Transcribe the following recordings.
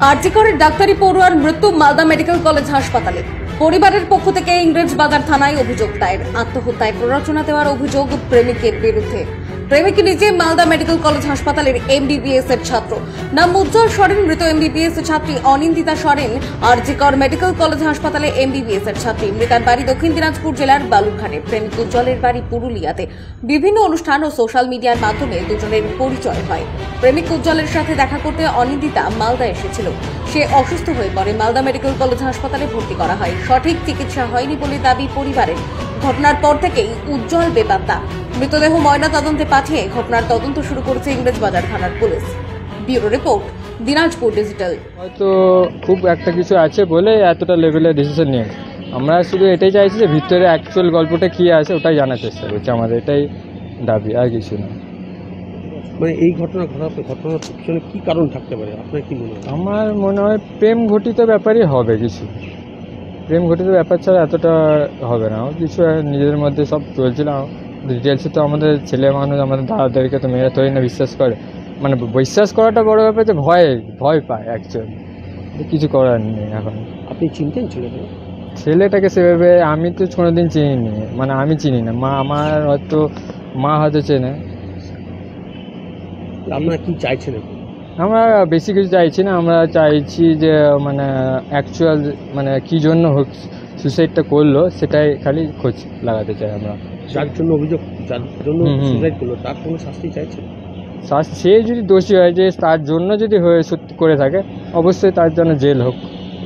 আরজিকরের ডাক্তারি পড়ুয়ার মৃত্যু মালদা মেডিকেল কলেজ হাসপাতালে। পরিবারের পক্ষ থেকে ইংরেজবাজার থানায় অভিযোগ দায়ের। আত্মহত্যায় প্ররোচনা দেওয়ার অভিযোগ প্রেমিকের বিরুদ্ধে। প্রেমিক নিজে মালদা মেডিকেল কলেজ হাসপাতালের এমবিবিএস এর ছাত্র। নাম উজ্জ্বল সরেন। মৃত এমবিবিএস ছাত্রী অনিন্দিতা সরেন আরজিকর মেডিকেল কলেজ হাসপাতালে এমবিবিএস এর ছাত্রী। মৃতার বাড়ি দক্ষিণ দিনাজপুর জেলার বালুরঘাটে। প্রেমিক উজ্জ্বলের বাড়ি পুরুলিয়াতে। বিভিন্ন অনুষ্ঠান ও সোশ্যাল মিডিয়ার মাধ্যমে দুজনের পরিচয় হয়। প্রেমিক উজ্জ্বলের সাথে দেখা করতে অনিন্দিতা মালদা এসেছিল। সে অসুস্থ হয়ে পড়ে। মালদা মেডিকেল কলেজ হাসপাতালে ভর্তি করা হয়। সঠিক চিকিৎসা হয়নি বলে দাবি পরিবারের। ঘটনার পর থেকেই উজ্জ্বল বেপাত্তা। মৃতদেহ ময়না তদন্তে পাঠিয়ে ঘটনার তদন্ত শুরু করেছে ইংরেজবাজার থানার police. Bureau report, Dinajpur digital. হয়তো খুব একটা কিছু আছে বলে এতটা লেভেলের ডিসিশন নিয়ে আমরা শুধু এটাই চাইছি যে ভিতরে অ্যাকচুয়াল গল্পটা কি আছে ওটাই জানার চেষ্টা করছি। আমাদের এটাই দাবি, আর কিছু না। মানে এই ঘটনার পিছনে কি কারণ থাকতে পারে আপনার কি মনে হয়? আমার মনে হয় প্রেম ঘটিত ব্যাপারই হবে কিছু। প্রেম ঘটিত ব্যাপার ছাড়া এতটা হবে না। কিছু নিজেদের মধ্যে সব চলছিল। ডিটেলসে তো আমাদের ছেলে মানুষ, আমাদের দাদাদেরকে তো মেয়েরা তৈরি না বিশ্বাস করে। মানে বিশ্বাস করাটা বড় ব্যাপার, যে ভয় পায় অ্যাকচুয়ালি। কিছু করার নেই এখন। আপনি চিনতেন ছেলেটাকে সেভাবে আমি তো কোনোদিন চিনিনি। মানে আমি চিনি না, মা হয়তো চেনে। আপনারা কি চাইছেন? আমরা বেশি কিছু চাইছি না। আমরা চাইছি যে মানে অ্যাকচুয়াল মানে কি জন্য সুসাইডটা করলো সেটাই খালি খোঁজ লাগাতে চাই আমরা। যার জন্য সুসাইড করলো তার কোনো শাস্তি চাইছেন? সে যদি দোষী হয়, যে তার জন্য যদি সত্যি করে থাকে, অবশ্যই তার জন্য জেল হোক।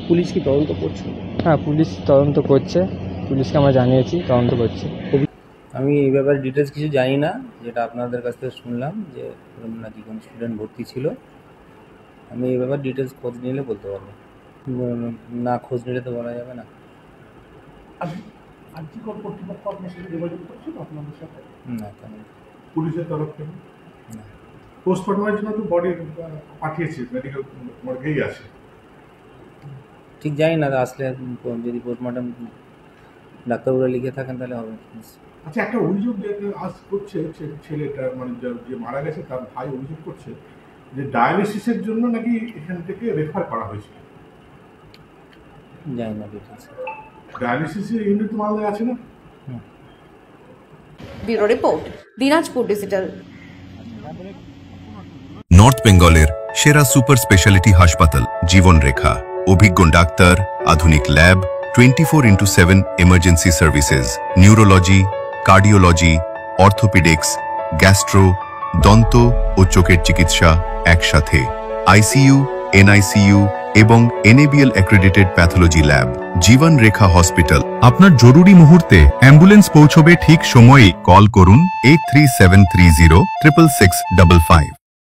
পুলিশ কি তদন্ত করছে? হ্যাঁ, পুলিশ তদন্ত করছে। পুলিশকে আমরা জানিয়েছি, তদন্ত করছে। আমি এই ব্যাপারে ডিটেলস কিছু জানি না। যেটা আপনাদের কাছ থেকে শুনলাম যে নাকি কোনো স্টুডেন্ট ভর্তি ছিল। আমি এই ব্যাপারে ডিটেলস খোঁজ নিলে বলতে পারবো। না খোঁজ নিলে তো বলা যাবে না। না, পুলিশের তরফ থেকে না। পোস্টমর্টমের জন্য তো বডি পাঠিয়েছি, মেডিকেল মর্গেই আছে। ঠিক জানি না, আসলে যদি পোস্টমর্টম ডাক্তারবাবুরা লিখে থাকেন তাহলে হবে। আচ্ছা, একটা অভিযোগ আজ করছে ছেলেটা, মানে যে মারা গেছে তার ভাই অভিযোগ করছে যে ডায়ালিসিসের জন্য নাকি এখান থেকে রেফার করা হয়েছে। জানি না ডিটেলস। ডায়ালিসিসের ইউনিট মালদায় আছে না? Bureau report, Dinajpur digital. North বেঙ্গলের সেরা সুপার স্পেশালিটি হাসপাতাল জীবন রেখা। অভিজ্ঞ ডাক্তার, আধুনিক lab, 24/7 emergency services, neurology, cardiology, orthopaedics, gastro, দন্ত ও চোখের চিকিৎসা একসাথে। আইসিইউ, এনআইসিইউ এবং NABL অ্যাক্রেডিটেড প্যাথোলজি ল্যাব। জীবন রেখা হসপিটাল। আপনার জরুরি মুহূর্তে অ্যাম্বুলেন্স পৌঁছবে ঠিক সময়ে। কল করুন 83730 66655।